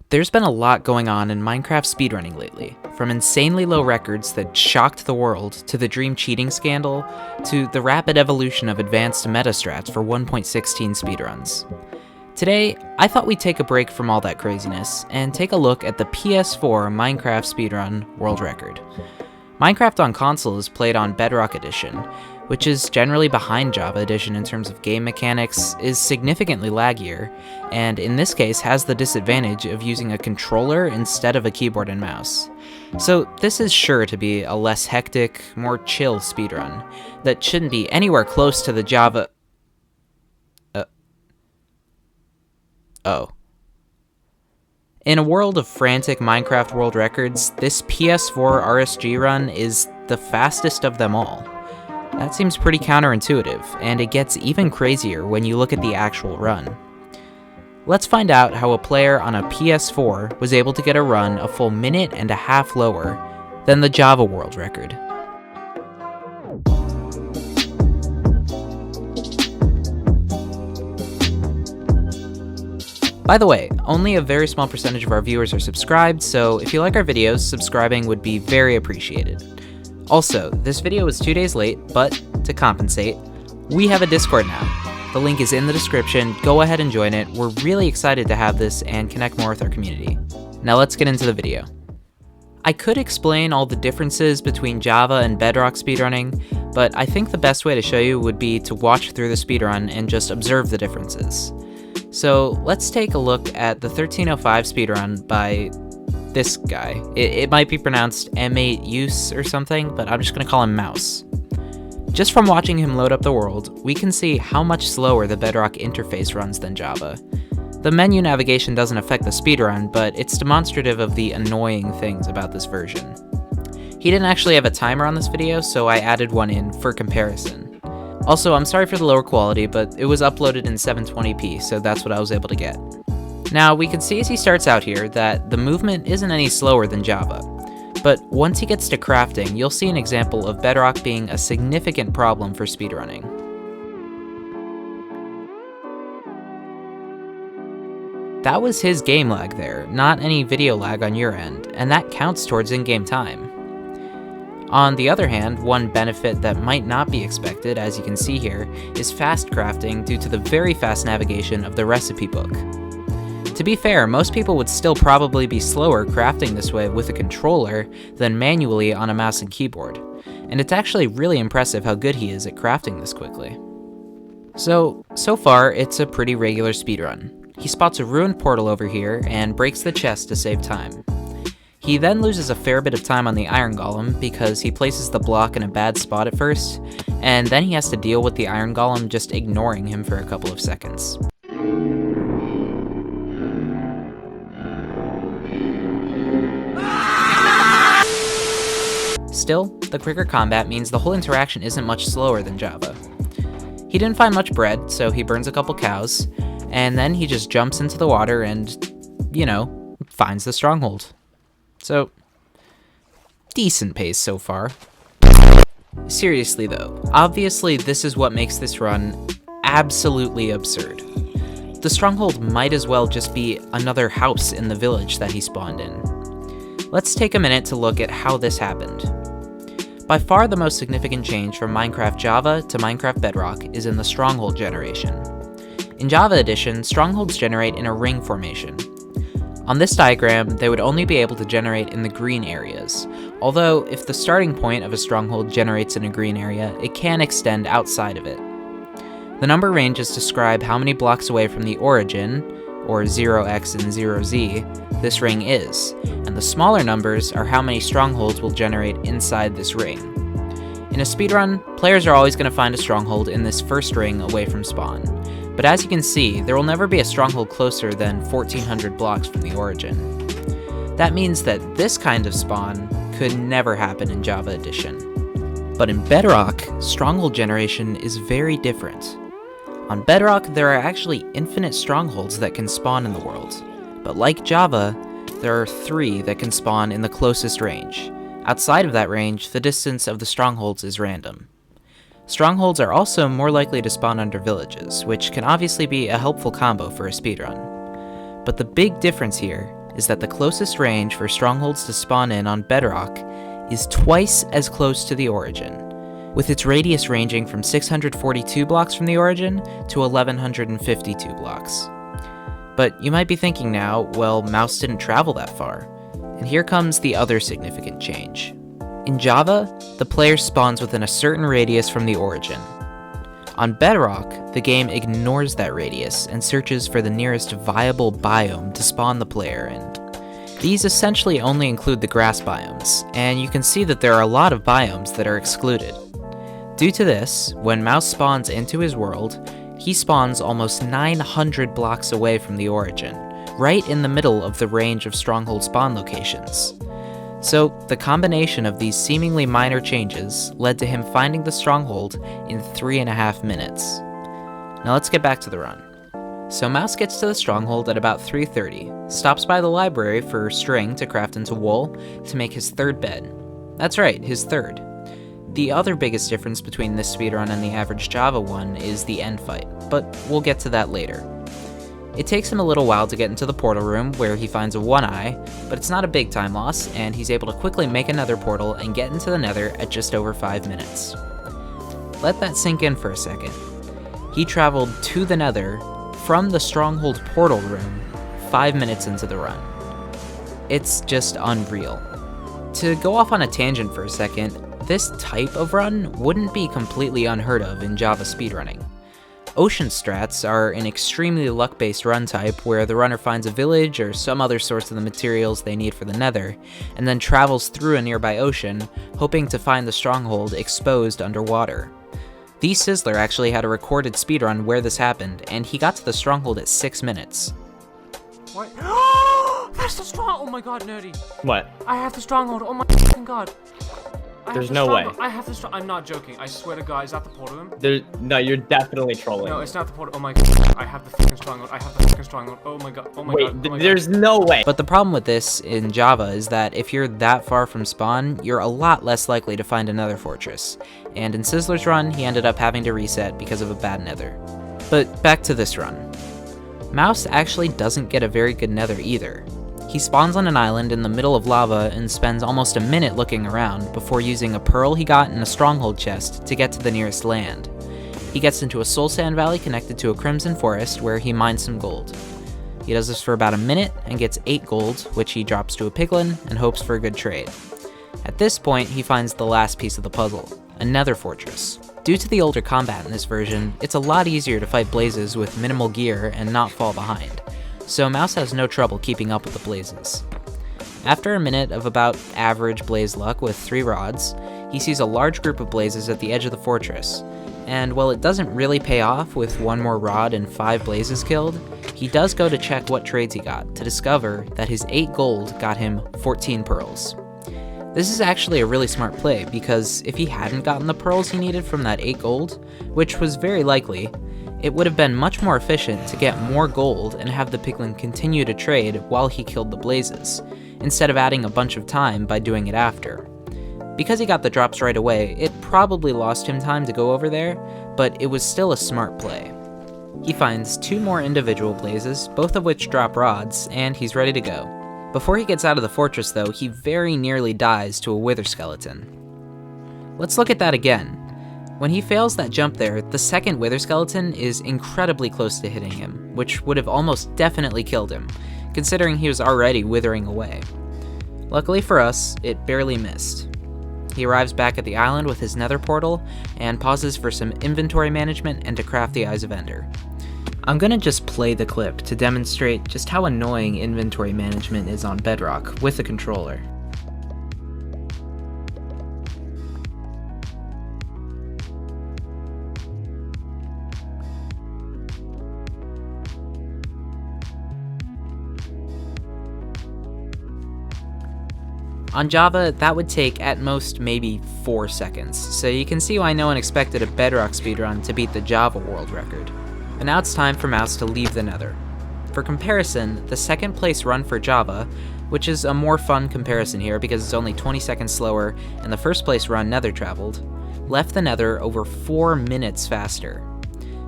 There's been a lot going on in Minecraft speedrunning lately, from insanely low records that shocked the world, to the Dream cheating scandal, to the rapid evolution of advanced metastrats for 1.16 speedruns. Today, I thought we'd take a break from all that craziness and take a look at the PS4 Minecraft speedrun world record. Minecraft on console is played on Bedrock Edition, which is generally behind Java Edition in terms of game mechanics, is significantly laggier, and in this case has the disadvantage of using a controller instead of a keyboard and mouse. So this is sure to be a less hectic, more chill speedrun that shouldn't be anywhere close to the Java... In a world of frantic Minecraft world records, this PS4 RSG run is the fastest of them all. That seems pretty counterintuitive, and it gets even crazier when you look at the actual run. Let's find out how a player on a PS4 was able to get a run a full minute and a half lower than the Java world record. By the way, only a very small percentage of our viewers are subscribed, so if you like our videos, subscribing would be very appreciated. Also, this video was 2 days late, but to compensate, we have a Discord now. The link is in the description, go ahead and join it. We're really excited to have this and connect more with our community. Now let's get into the video. I could explain all the differences between Java and Bedrock speedrunning, but I think the best way to show you would be to watch through the speedrun and just observe the differences. So let's take a look at the 1305 speedrun by this guy. It might be pronounced M8 Use or something, but I'm just going to call him Mouse. Just from watching him load up the world, we can see how much slower the Bedrock interface runs than Java. The menu navigation doesn't affect the speedrun, but it's demonstrative of the annoying things about this version. He didn't actually have a timer on this video, so I added one in for comparison. Also, I'm sorry for the lower quality, but it was uploaded in 720p, so that's what I was able to get. Now, we can see as he starts out here that the movement isn't any slower than Java. But once he gets to crafting, you'll see an example of Bedrock being a significant problem for speedrunning. That was his game lag there, not any video lag on your end, and that counts towards in-game time. On the other hand, one benefit that might not be expected, as you can see here, is fast crafting due to the very fast navigation of the recipe book. To be fair, most people would still probably be slower crafting this way with a controller than manually on a mouse and keyboard, and it's actually really impressive how good he is at crafting this quickly. So far, it's a pretty regular speedrun. He spots a ruined portal over here and breaks the chest to save time. He then loses a fair bit of time on the iron golem because he places the block in a bad spot at first, and then he has to deal with the iron golem just ignoring him for a couple of seconds. Still, the quicker combat means the whole interaction isn't much slower than Java. He didn't find much bread, so he burns a couple cows, and then he just jumps into the water and, finds the stronghold. So, decent pace so far. Seriously though, obviously this is what makes this run absolutely absurd. The stronghold might as well just be another house in the village that he spawned in. Let's take a minute to look at how this happened. By far the most significant change from Minecraft Java to Minecraft Bedrock is in the Stronghold generation. In Java Edition, strongholds generate in a ring formation. On this diagram, they would only be able to generate in the green areas, although if the starting point of a stronghold generates in a green area, it can extend outside of it. The number ranges describe how many blocks away from the origin, or 0x and 0z, this ring is, and the smaller numbers are how many strongholds will generate inside this ring. In a speedrun, players are always going to find a stronghold in this first ring away from spawn, but as you can see, there will never be a stronghold closer than 1400 blocks from the origin. That means that this kind of spawn could never happen in Java Edition. But in Bedrock, stronghold generation is very different. On Bedrock, there are actually infinite strongholds that can spawn in the world, but like Java, there are 3 that can spawn in the closest range. Outside of that range, the distance of the strongholds is random. Strongholds are also more likely to spawn under villages, which can obviously be a helpful combo for a speedrun. But the big difference here is that the closest range for strongholds to spawn in on Bedrock is twice as close to the origin, with its radius ranging from 642 blocks from the origin to 1152 blocks. But you might be thinking now, well, Mouse didn't travel that far. And here comes the other significant change. In Java, the player spawns within a certain radius from the origin. On Bedrock, the game ignores that radius and searches for the nearest viable biome to spawn the player in. These essentially only include the grass biomes, and you can see that there are a lot of biomes that are excluded. Due to this, when Mouse spawns into his world, he spawns almost 900 blocks away from the origin, right in the middle of the range of Stronghold spawn locations. So, the combination of these seemingly minor changes led to him finding the Stronghold in 3.5 minutes. Now let's get back to the run. So Mouse gets to the Stronghold at about 3:30, stops by the library for string to craft into wool to make his third bed. That's right, his third. The other biggest difference between this speedrun and the average Java one is the end fight, but we'll get to that later. It takes him a little while to get into the portal room, where he finds a one-eye, but it's not a big time loss, and he's able to quickly make another portal and get into the Nether at just over 5 minutes. Let that sink in for a second. He traveled to the Nether from the Stronghold portal room 5 minutes into the run. It's just unreal. To go off on a tangent for a second, this type of run wouldn't be completely unheard of in Java speedrunning. Ocean strats are an extremely luck-based run type where the runner finds a village or some other source of the materials they need for the Nether, and then travels through a nearby ocean, hoping to find the Stronghold exposed underwater. The Sizzler actually had a recorded speedrun where this happened, and he got to the Stronghold at 6 minutes. What? That's the Stronghold! Oh my god, Nerdy! What? I have the Stronghold! Oh my fucking god! There's no way. I have the Stronghold. I'm not joking. I swear to God, is that the portal room? No, you're definitely trolling. No, it's not the portal. Oh my god. I have the fucking Stronghold. I have the fucking Stronghold. Oh my god. Oh my god. Oh my there's no way. But the problem with this in Java is that if you're that far from spawn, you're a lot less likely to find another fortress. And in Sizzler's run, he ended up having to reset because of a bad Nether. But back to this run. Mouse actually doesn't get a very good Nether either. He spawns on an island in the middle of lava and spends almost a minute looking around before using a pearl he got in a Stronghold chest to get to the nearest land. He gets into a soul sand valley connected to a crimson forest where he mines some gold. He does this for about a minute and gets 8 gold, which he drops to a piglin and hopes for a good trade. At this point, he finds the last piece of the puzzle, a Nether fortress. Due to the older combat in this version, it's a lot easier to fight blazes with minimal gear and not fall behind, so Mouse has no trouble keeping up with the blazes. After a minute of about average blaze luck with 3 rods, he sees a large group of blazes at the edge of the fortress, and while it doesn't really pay off with 1 more rod and 5 blazes killed, he does go to check what trades he got to discover that his 8 gold got him 14 pearls. This is actually a really smart play, because if he hadn't gotten the pearls he needed from that 8 gold, which was very likely, it would have been much more efficient to get more gold and have the piglin continue to trade while he killed the blazes, instead of adding a bunch of time by doing it after. Because he got the drops right away, it probably lost him time to go over there, but it was still a smart play. He finds 2 more individual blazes, both of which drop rods, and he's ready to go. Before he gets out of the fortress though, he very nearly dies to a wither skeleton. Let's look at that again. When he fails that jump there, the second wither skeleton is incredibly close to hitting him, which would have almost definitely killed him, considering he was already withering away. Luckily for us, it barely missed. He arrives back at the island with his nether portal, and pauses for some inventory management and to craft the Eyes of Ender. I'm gonna just play the clip to demonstrate just how annoying inventory management is on Bedrock with the controller. On Java, that would take at most maybe 4 seconds, so you can see why no one expected a Bedrock speedrun to beat the Java world record. But now it's time for Mouse to leave the Nether. For comparison, the second place run for Java, which is a more fun comparison here because it's only 20 seconds slower, and the first place run Nether traveled, left the Nether over 4 minutes faster.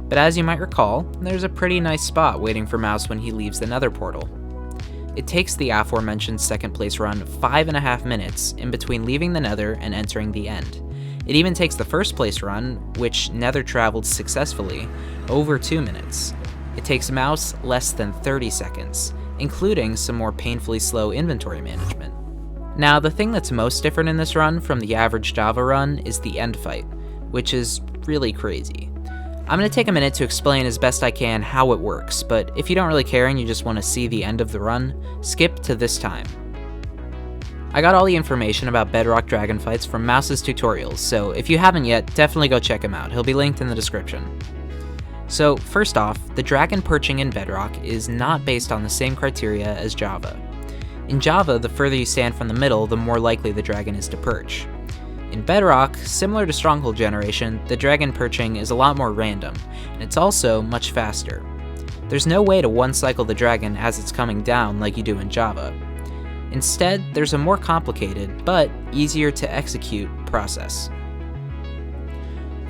But as you might recall, there's a pretty nice spot waiting for Mouse when he leaves the Nether portal. it takes the aforementioned second place run 5.5 minutes in between leaving the Nether and entering the end. It even takes the first place run, which Nether traveled successfully, over 2 minutes. It takes Mouse less than 30 seconds, including some more painfully slow inventory management. Now, the thing that's most different in this run from the average Java run is the end fight, which is really crazy. I'm going to take a minute to explain as best I can how it works, but if you don't really care and you just want to see the end of the run, skip to this time. I got all the information about Bedrock dragon fights from Mouse's tutorials, so if you haven't yet, definitely go check him out. He'll be linked in the description. So, first off, the dragon perching in Bedrock is not based on the same criteria as Java. In Java, the further you stand from the middle, the more likely the dragon is to perch. In Bedrock, similar to Stronghold generation, the dragon perching is a lot more random, and it's also much faster. There's no way to one-cycle the dragon as it's coming down like you do in Java. Instead, there's a more complicated, but easier to execute, process.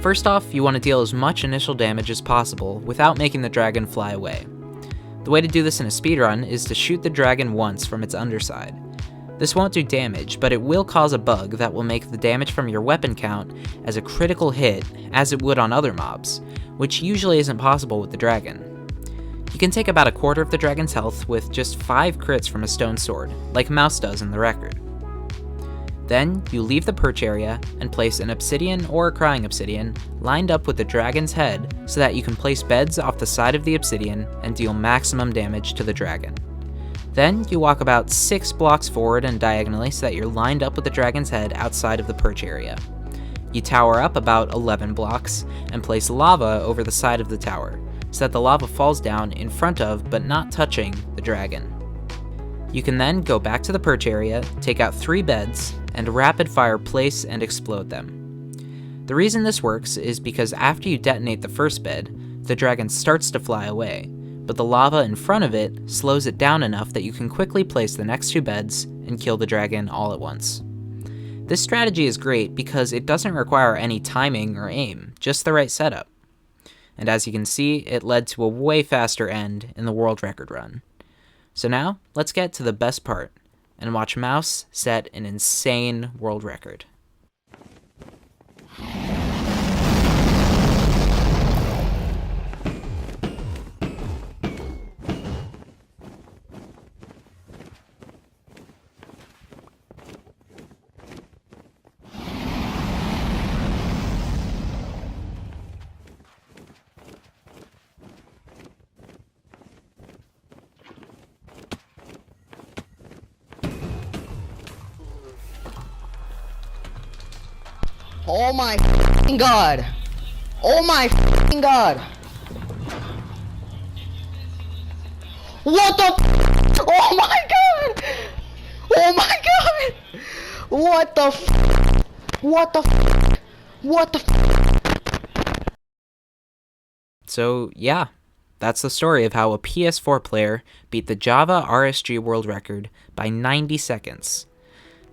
First off, you want to deal as much initial damage as possible without making the dragon fly away. The way to do this in a speedrun is to shoot the dragon once from its underside. This won't do damage, but it will cause a bug that will make the damage from your weapon count as a critical hit as it would on other mobs, which usually isn't possible with the dragon. You can take about a quarter of the dragon's health with just 5 crits from a stone sword, like Mouse does in the record. Then, you leave the perch area and place an obsidian or a crying obsidian lined up with the dragon's head so that you can place beds off the side of the obsidian and deal maximum damage to the dragon. Then, you walk about 6 blocks forward and diagonally so that you're lined up with the dragon's head outside of the perch area. You tower up about 11 blocks and place lava over the side of the tower so that the lava falls down in front of but not touching the dragon. You can then go back to the perch area, take out 3 beds, and rapid fire place and explode them. The reason this works is because after you detonate the first bed, the dragon starts to fly away, but the lava in front of it slows it down enough that you can quickly place the next 2 beds and kill the dragon all at once. This strategy is great because it doesn't require any timing or aim, just the right setup. And as you can see, it led to a way faster end in the world record run. So now, let's get to the best part, and watch Mouse set an insane world record. Oh my f***ing god! Oh my f***ing god! What the f***? Oh my god! Oh my god! What the f***? What the f***? What the f***? So yeah, that's the story of how a PS4 player beat the Java RSG world record by 90 seconds.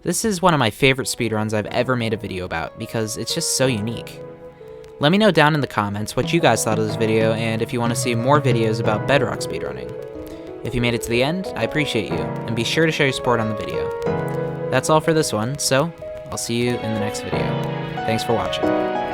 This is one of my favorite speedruns I've ever made a video about because it's just so unique. Let me know down in the comments what you guys thought of this video and if you want to see more videos about Bedrock speedrunning. If you made it to the end, I appreciate you, and be sure to show your support on the video. That's all for this one, so I'll see you in the next video. Thanks for watching.